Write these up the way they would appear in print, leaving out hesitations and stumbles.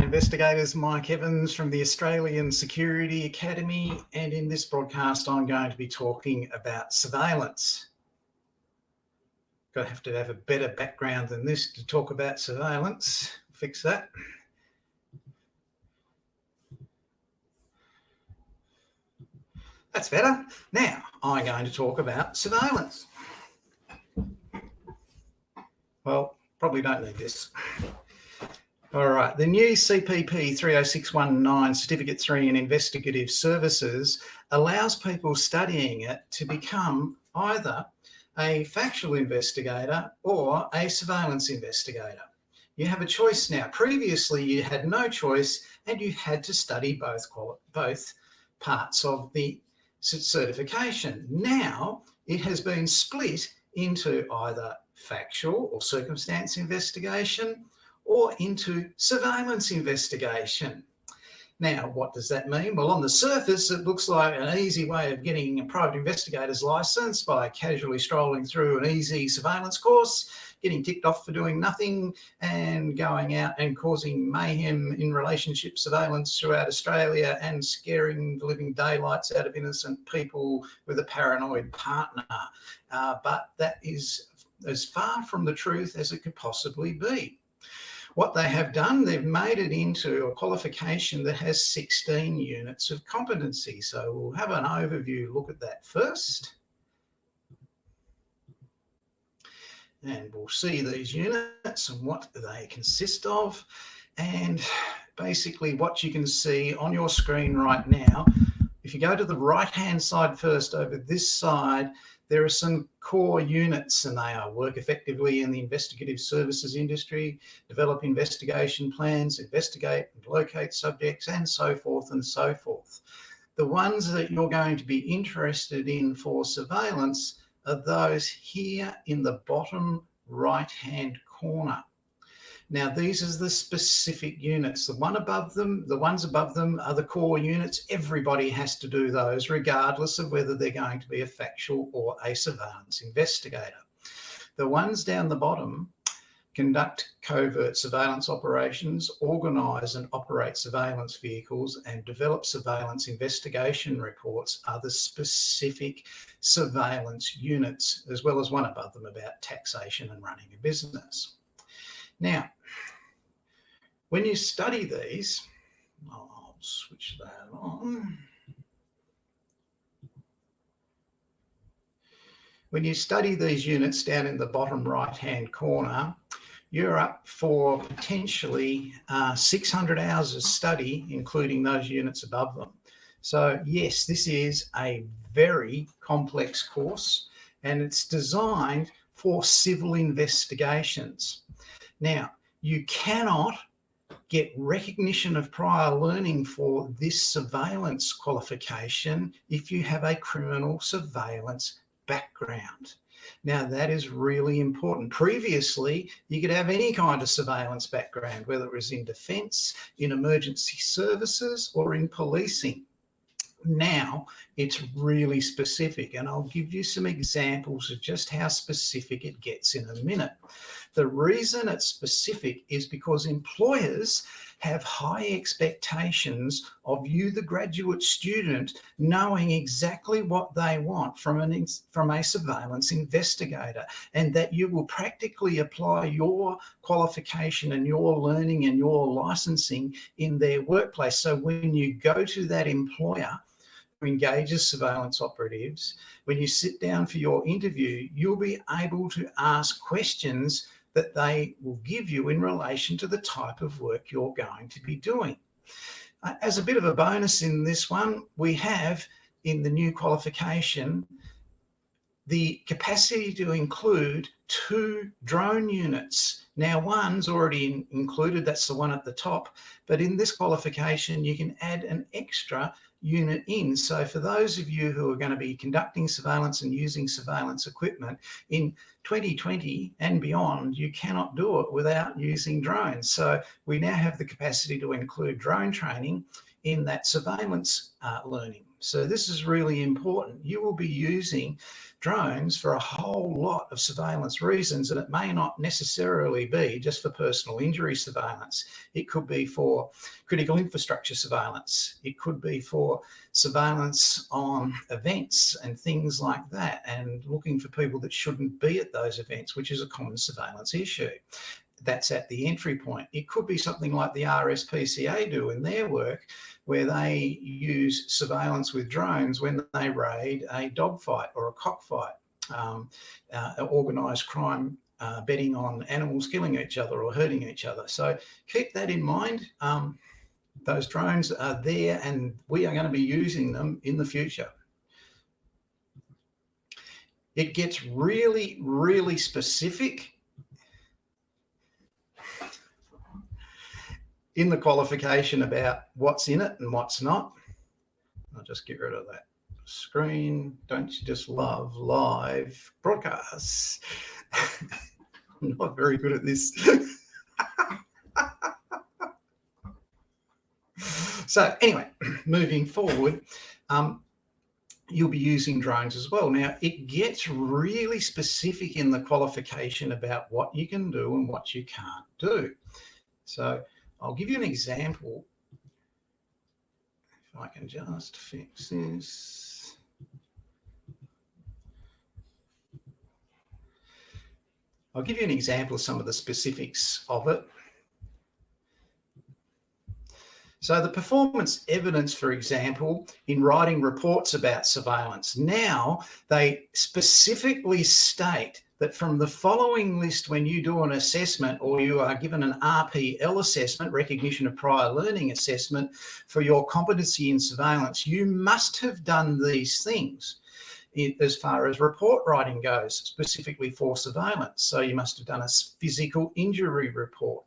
investigators, Mike Evans from the Australian Security Academy, and in this broadcast I'm going to be talking about surveillance. Got to have a better background than this to talk about surveillance. Fix that. That's better. Now I'm going to talk about surveillance. Well, probably don't need this. All right, the new CPP30619 Certificate 3 in Investigative Services allows people studying it to become either a factual investigator or a surveillance investigator. You have a choice now. Previously, you had no choice and you had to study both parts of the certification. Now, it has been split into either factual or circumstance investigation or into surveillance investigation. Now, what does that mean? Well, on the surface, it looks like an easy way of getting a private investigator's license by casually strolling through an easy surveillance course, getting ticked off for doing nothing and going out and causing mayhem in relationship surveillance throughout Australia and scaring the living daylights out of innocent people with a paranoid partner. But that is as far from the truth as it could possibly be. What they have done, they've made it into a qualification that has 16 units of competency. So we'll have an overview look at that first. And we'll see these units and what they consist of. And basically what you can see on your screen right now, if you go to the right-hand side first, over this side, there are some core units, and they are work effectively in the investigative services industry, develop investigation plans, investigate and locate subjects, and so forth and so forth. The ones that you're going to be interested in for surveillance are those here in the bottom right-hand corner. Now, these are the specific units. The ones above them are the core units. Everybody has to do those, regardless of whether they're going to be a factual or a surveillance investigator. The ones down the bottom conduct covert surveillance operations, organise and operate surveillance vehicles, and develop surveillance investigation reports are the specific surveillance units, as well as one above them about taxation and running a business. Now, when you study these, I'll switch that on. When you study these units down in the bottom right-hand corner, you're up for potentially 600 hours of study, including those units above them. So yes, this is a very complex course, and it's designed for civil investigations. Now, you cannot get recognition of prior learning for this surveillance qualification if you have a criminal surveillance background. Now, that is really important. Previously, you could have any kind of surveillance background, whether it was in defence, in emergency services, or in policing. Now, it's really specific, and I'll give you some examples of just how specific it gets in a minute. The reason it's specific is because employers have high expectations of you, the graduate student, knowing exactly what they want from a surveillance investigator, and that you will practically apply your qualification and your learning and your licensing in their workplace. So when you go to that employer who engages surveillance operatives, when you sit down for your interview, you'll be able to ask questions that they will give you in relation to the type of work you're going to be doing. As a bit of a bonus in this one, we have in the new qualification the capacity to include 2 drone units. Now, one's already included, that's the one at the top, but in this qualification you can add an extra unit in. So for those of you who are going to be conducting surveillance and using surveillance equipment in 2020 and beyond, you cannot do it without using drones. So we now have the capacity to include drone training in that surveillance learning. So this is really important. You will be using drones for a whole lot of surveillance reasons, and it may not necessarily be just for personal injury surveillance. It could be for critical infrastructure surveillance. It could be for surveillance on events and things like that, and looking for people that shouldn't be at those events, which is a common surveillance issue. That's at the entry point. It could be something like the RSPCA do in their work, where they use surveillance with drones when they raid a dogfight or a cockfight, organised crime, betting on animals killing each other or hurting each other. So keep that in mind. Those drones are there, and we are going to be using them in the future. It gets really, really specific in the qualification about what's in it and what's not. I'll just get rid of that screen. Don't you just love live broadcasts? I'm not very good at this. So anyway, moving forward, you'll be using drones as well. Now, it gets really specific in the qualification about what you can do and what you can't do. So I'll give you an example. If I can just fix this. I'll give you an example of some of the specifics of it. So the performance evidence, for example, in writing reports about surveillance, now they specifically state that from the following list, when you do an assessment or you are given an RPL assessment, recognition of prior learning assessment, for your competency in surveillance, you must have done these things as far as report writing goes, specifically for surveillance. So you must have done a physical injury report,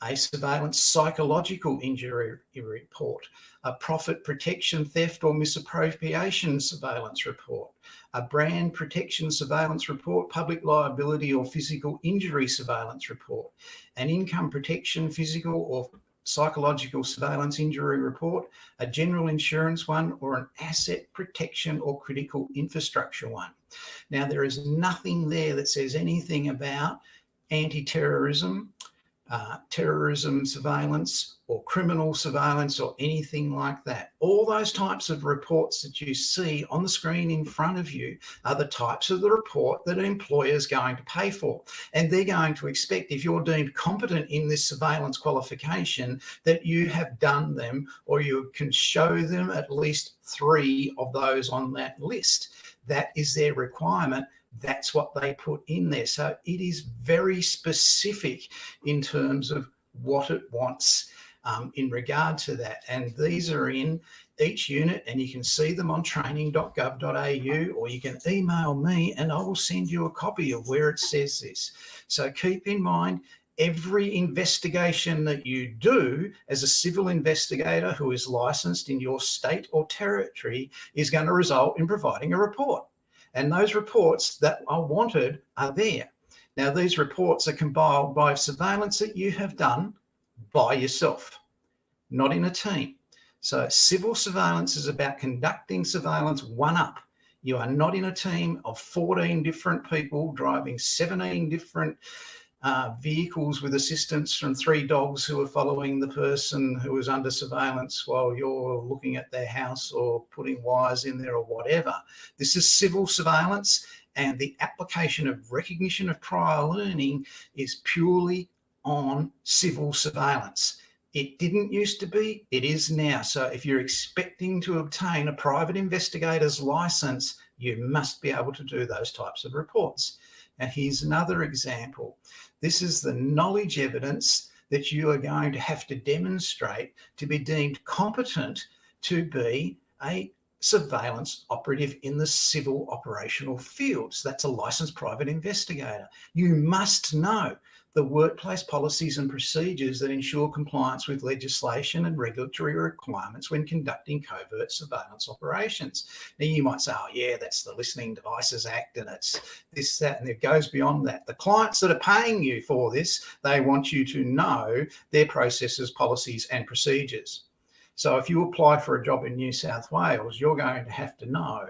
a surveillance psychological injury report, a profit protection, theft or misappropriation surveillance report, a brand protection surveillance report, public liability or physical injury surveillance report, an income protection, physical or psychological surveillance injury report, a general insurance one, or an asset protection or critical infrastructure one. Now, there is nothing there that says anything about anti-terrorism, terrorism surveillance or criminal surveillance or anything like that. All those types of reports that you see on the screen in front of you are the types of the report that an employer is going to pay for. And they're going to expect, if you're deemed competent in this surveillance qualification, that you have done them, or you can show them at least 3 of those on that list. That is their requirement. That's what they put in there. So it is very specific in terms of what it wants in regard to that. And these are in each unit, and you can see them on training.gov.au, or you can email me and I will send you a copy of where it says this. So keep in mind, every investigation that you do as a civil investigator who is licensed in your state or territory is going to result in providing a report. And those reports that are wanted are there. Now, these reports are compiled by surveillance that you have done by yourself, not in a team. So civil surveillance is about conducting surveillance one up. You are not in a team of 14 different people driving 17 different vehicles with assistance from 3 dogs who are following the person who is under surveillance while you're looking at their house or putting wires in there or whatever. This is civil surveillance, and the application of recognition of prior learning is purely on civil surveillance. It didn't used to be, it is now. So if you're expecting to obtain a private investigator's license, you must be able to do those types of reports. And here's another example. This is the knowledge evidence that you are going to have to demonstrate to be deemed competent to be a surveillance operative in the civil operational field. So that's a licensed private investigator. You must know the workplace policies and procedures that ensure compliance with legislation and regulatory requirements when conducting covert surveillance operations. Now, you might say, oh, yeah, that's the Listening Devices Act, and it's this, that, and it goes beyond that. The clients that are paying you for this, they want you to know their processes, policies, and procedures. So if you apply for a job in New South Wales, you're going to have to know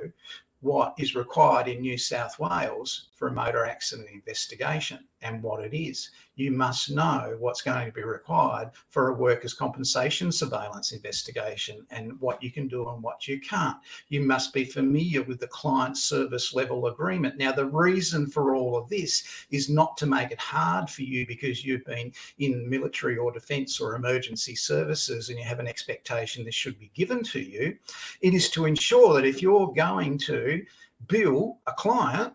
what is required in New South Wales for a motor accident investigation and what it is. You must know what's going to be required for a workers' compensation surveillance investigation and what you can do and what you can't. You must be familiar with the client service level agreement. Now, the reason for all of this is not to make it hard for you because you've been in military or defence or emergency services and you have an expectation this should be given to you. It is to ensure that if you're going to bill a client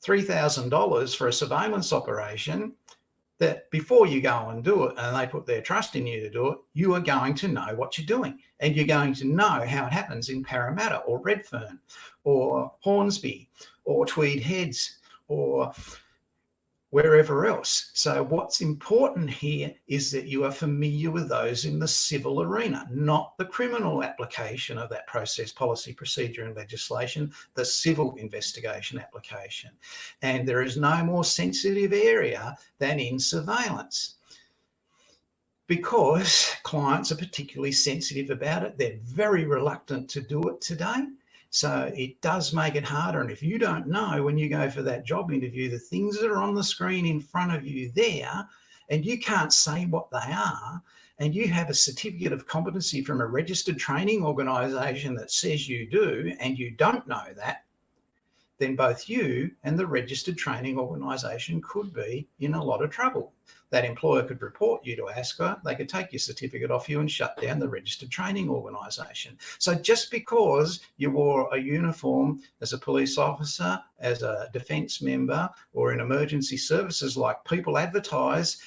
$3,000 for a surveillance operation, that before you go and do it and they put their trust in you to do it, you are going to know what you're doing and you're going to know how it happens in Parramatta or Redfern or Hornsby or Tweed Heads or wherever else. So what's important here is that you are familiar with those in the civil arena, not the criminal application of that process, policy, procedure and legislation, the civil investigation application. And there is no more sensitive area than in surveillance, because clients are particularly sensitive about it. They're very reluctant to do it today. So it does make it harder. And if you don't know when you go for that job interview, the things that are on the screen in front of you there, and you can't say what they are, and you have a certificate of competency from a registered training organisation that says you do, and you don't know that, then both you and the registered training organisation could be in a lot of trouble. That employer could report you to ASCA, they could take your certificate off you and shut down the registered training organisation. So just because you wore a uniform as a police officer, as a defence member, or in emergency services, like people advertise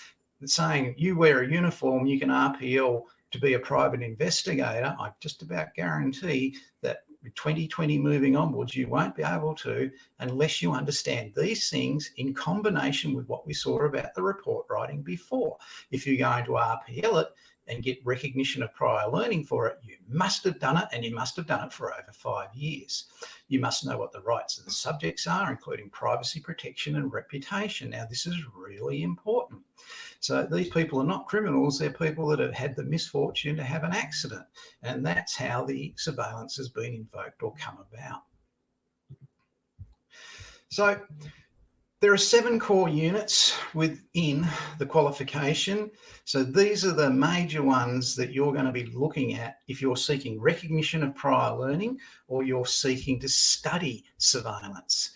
saying you wear a uniform, you can RPL to be a private investigator, I just about guarantee that with 2020 moving onwards, you won't be able to unless you understand these things in combination with what we saw about the report writing before. If you're going to RPL it and get recognition of prior learning for it, you must have done it, and you must have done it for over 5 years. You must know what the rights of the subjects are, including privacy protection and reputation. Now, this is really important. So these people are not criminals, they're people that have had the misfortune to have an accident. And that's how the surveillance has been invoked or come about. So there are 7 core units within the qualification. So these are the major ones that you're going to be looking at if you're seeking recognition of prior learning or you're seeking to study surveillance.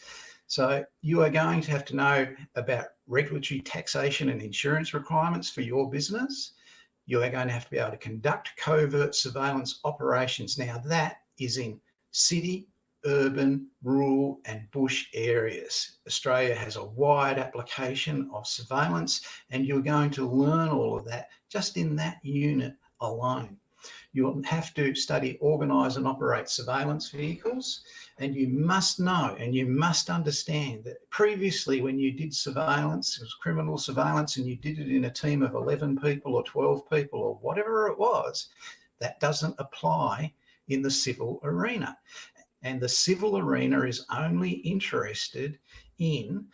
So you are going to have to know about regulatory, taxation and insurance requirements for your business. You are going to have to be able to conduct covert surveillance operations. Now that is in city, urban, rural and bush areas. Australia has a wide application of surveillance, and you're going to learn all of that just in that unit alone. You'll have to study, organise and operate surveillance vehicles, and you must know and you must understand that previously when you did surveillance, it was criminal surveillance, and you did it in a team of 11 people or 12 people or whatever it was, that doesn't apply in the civil arena. And the civil arena is only interested in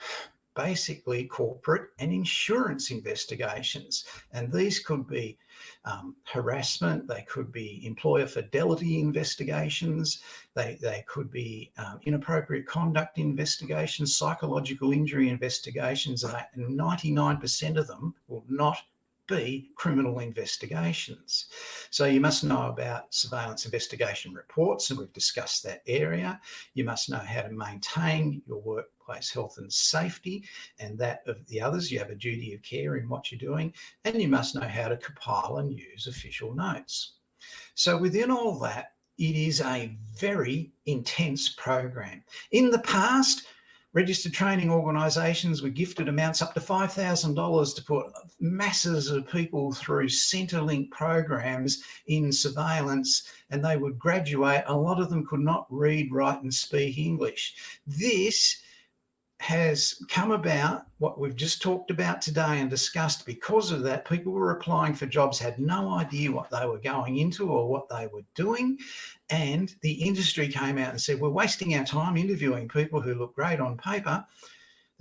basically corporate and insurance investigations. And these could be harassment, they could be employer fidelity investigations, they could be inappropriate conduct investigations, psychological injury investigations, and 99% of them will not be criminal investigations. So you must know about surveillance investigation reports, and we've discussed that area. You must know how to maintain your workplace health and safety, and that of the others. You have a duty of care in what you're doing, and you must know how to compile and use official notes. So within all that, it is a very intense program. In the past, registered training organisations were gifted amounts up to $5,000 to put masses of people through Centrelink programs in surveillance, and they would graduate. A lot of them could not read, write and speak English. This has come about, what we've just talked about today and discussed. Because of that, people were applying for jobs, had no idea what they were going into or what they were doing. And the industry came out and said, we're wasting our time interviewing people who look great on paper.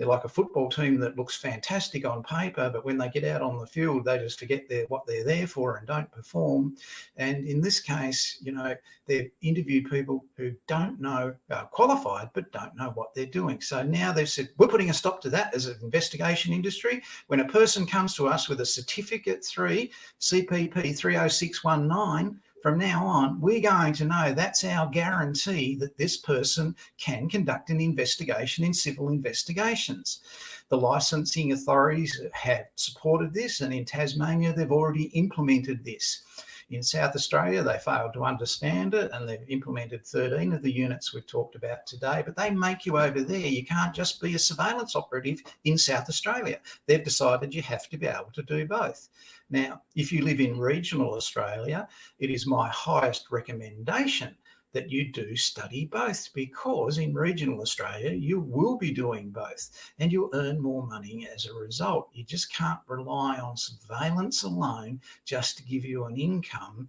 They're like a football team that looks fantastic on paper, but when they get out on the field, they just forget what they're there for and don't perform. And in this case, you know, they've interviewed people who don't know, qualified, but don't know what they're doing. So now they've said, we're putting a stop to that as an investigation industry. When a person comes to us with a Certificate 3, CPP30619, from now on, we're going to know that's our guarantee that this person can conduct an investigation in civil investigations. The licensing authorities have supported this, and in Tasmania, they've already implemented this. In South Australia, they failed to understand it, and they've implemented 13 of the units we've talked about today, but they make you over there. You can't just be a surveillance operative in South Australia. They've decided you have to be able to do both. Now, if you live in regional Australia, it is my highest recommendation that you do study both, because in regional Australia, you will be doing both and you'll earn more money as a result. You just can't rely on surveillance alone just to give you an income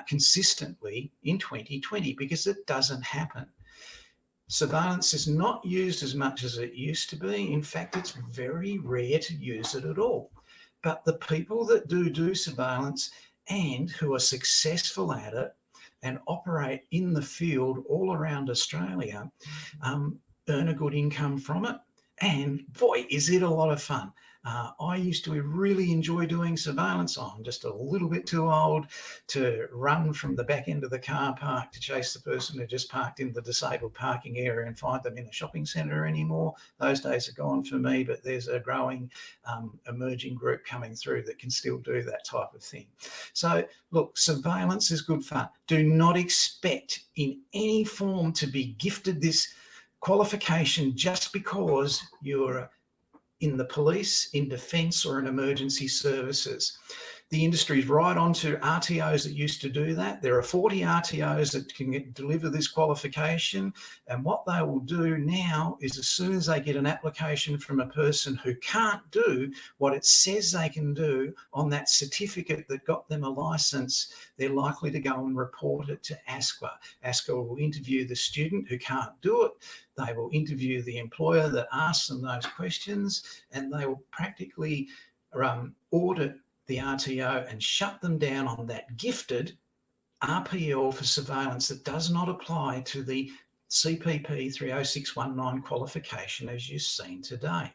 consistently in 2020, because it doesn't happen. Surveillance is not used as much as it used to be. In fact, it's very rare to use it at all. But the people that do surveillance and who are successful at it and operate in the field all around Australia earn a good income from it. And boy, is it a lot of fun. I used to really enjoy doing surveillance. I'm just a little bit too old to run from the back end of the car park to chase the person who just parked in the disabled parking area and find them in a shopping centre anymore. Those days are gone for me, but there's a growing emerging group coming through that can still do that type of thing. So look, surveillance is good fun. Do not expect in any form to be gifted this qualification just because you're in the police, in defence, or in emergency services. The industry's right onto RTOs that used to do that. There are 40 RTOs that can deliver this qualification. And what they will do now is, as soon as they get an application from a person who can't do what it says they can do on that certificate that got them a licence, they're likely to go and report it to ASQA. ASQA will interview the student who can't do it. They will interview the employer that asks them those questions, and they will practically audit the RTO and shut them down on that gifted RPL for surveillance that does not apply to the CPP 30619 qualification as you've seen today.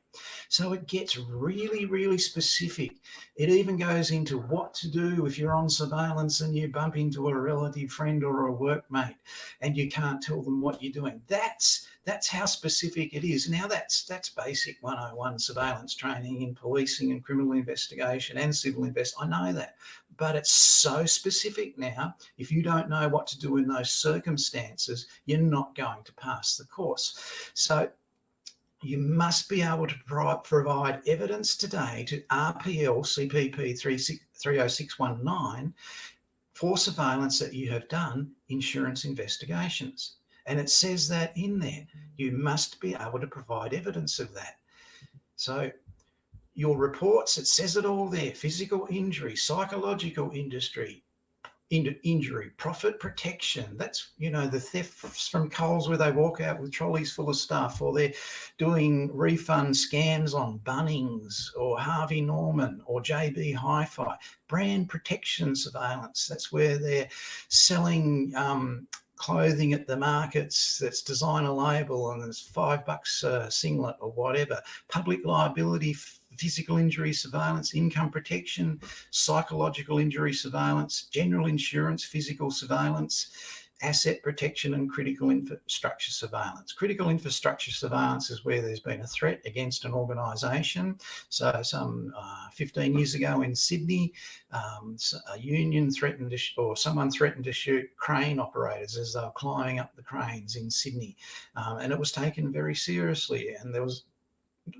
So it gets really, really specific. It even goes into what to do if you're on surveillance and you bump into a relative friend or a workmate and you can't tell them what you're doing. That's how specific it is. Now that's basic 101 surveillance training in policing and criminal investigation and civil I know that. But it's so specific now. If you don't know what to do in those circumstances, you're not going to pass the course. So you must be able to provide evidence today to RPL CPP 30619 for surveillance that you have done insurance investigations. And it says that in there. You must be able to provide evidence of that. So your reports, it says it all there: physical injury, psychological injury, profit protection. That's, you know, the thefts from Coles where they walk out with trolleys full of stuff, or they're doing refund scams on Bunnings or Harvey Norman or JB Hi-Fi. Brand protection surveillance, that's where they're selling clothing at the markets that's designer label and it's $5 a singlet or whatever. Public liability, physical injury surveillance, income protection, psychological injury surveillance, general insurance, physical surveillance, asset protection, and critical infrastructure surveillance. Critical infrastructure surveillance is where there's been a threat against an organisation. So some 15 years ago in Sydney, a union threatened to, or someone threatened to shoot crane operators as they were climbing up the cranes in Sydney. And it was taken very seriously, and there was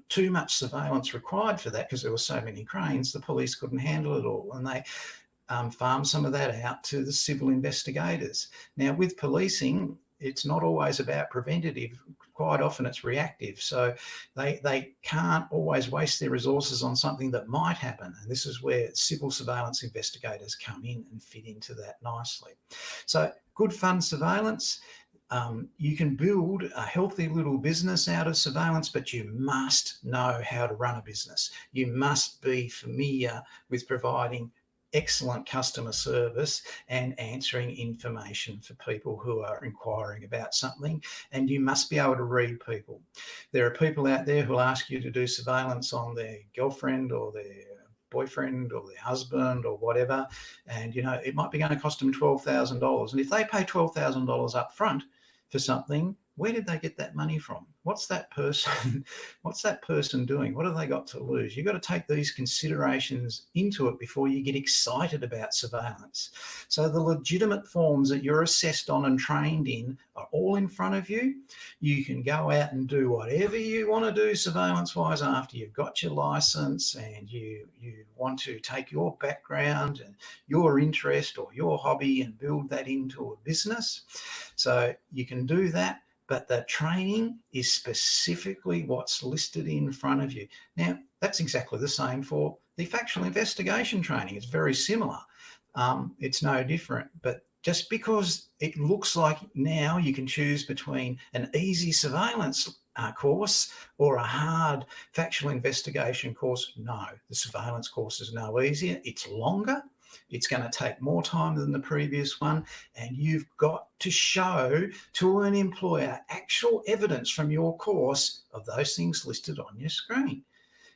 too much surveillance required for that because there were so many cranes. The police couldn't handle it all, and they farmed some of that out to the civil investigators. Now, with policing, it's not always about preventative. Quite often it's reactive. So they can't always waste their resources on something that might happen. And this is where civil surveillance investigators come in and fit into that nicely. So good fun surveillance. You can build a healthy little business out of surveillance, but you must know how to run a business. You must be familiar with providing excellent customer service and answering information for people who are inquiring about something, and you must be able to read people. There are people out there who'll ask you to do surveillance on their girlfriend or their boyfriend or their husband or whatever, and it might be going to cost them $12,000, and if they pay $12,000 up front for something, where did they get that money from? What's that person doing? What have they got to lose? You've got to take these considerations into it before you get excited about surveillance. So the legitimate forms that you're assessed on and trained in are all in front of you. You can go out and do whatever you want to do surveillance-wise after you've got your license, and you want to take your background and your interest or your hobby and build that into a business. So you can do that, but the training is specifically what's listed in front of you. Now, that's exactly the same for the factual investigation training. It's very similar. It's no different, but just because it looks like now you can choose between an easy surveillance course or a hard factual investigation course, no, the surveillance course is no easier. It's longer. It's going to take more time than the previous one, and you've got to show to an employer actual evidence from your course of those things listed on your screen.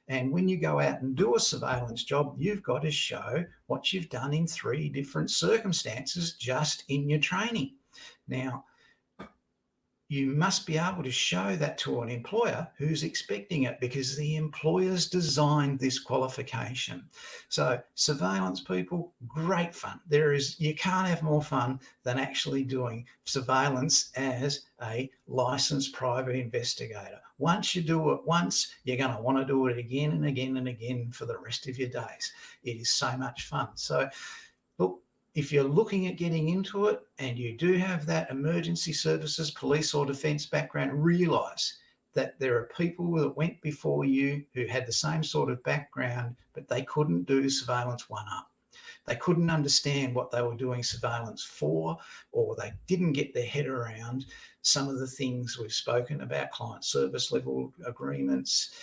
And when you go out and do a surveillance job, you've got to show what you've done in 3 different circumstances just in your training. Now, you must be able to show that to an employer who's expecting it, because the employer's designed this qualification. So surveillance people, great fun. You can't have more fun than actually doing surveillance as a licensed private investigator. Once you do it once, you're going to want to do it again and again and again for the rest of your days. It is so much fun. So look, if you're looking at getting into it and you do have that emergency services, police or defence background, realise that there are people that went before you who had the same sort of background, but they couldn't do surveillance 1-up. They couldn't understand what they were doing surveillance for, or they didn't get their head around some of the things we've spoken about, client service level agreements,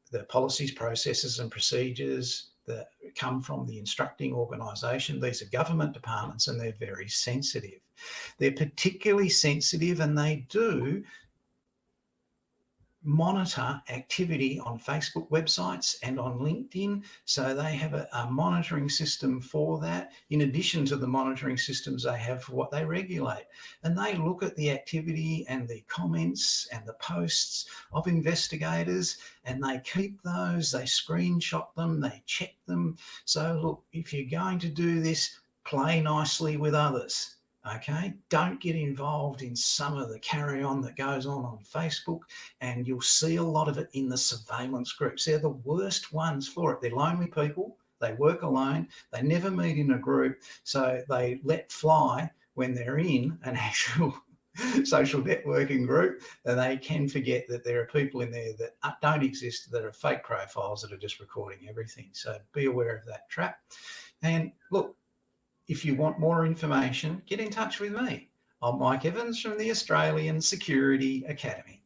the policies, processes and procedures that come from the instructing organisation. These are government departments and they're very sensitive. They're particularly sensitive, and they do monitor activity on Facebook websites and on LinkedIn. So they have a monitoring system for that, in addition to the monitoring systems they have for what they regulate. And they look at the activity and the comments and the posts of investigators, and they keep those, they screenshot them, they check them. So look, if you're going to do this, play nicely with others. Okay, don't get involved in some of the carry-on that goes on Facebook, and you'll see a lot of it in the surveillance groups. They're the worst ones for it. They're lonely people. They work alone. They never meet in a group, so they let fly when they're in an actual social networking group, and they can forget that there are people in there that don't exist, that are fake profiles that are just recording everything. So be aware of that trap. And look, if you want more information, get in touch with me. I'm Mike Evans from the Australian Security Academy.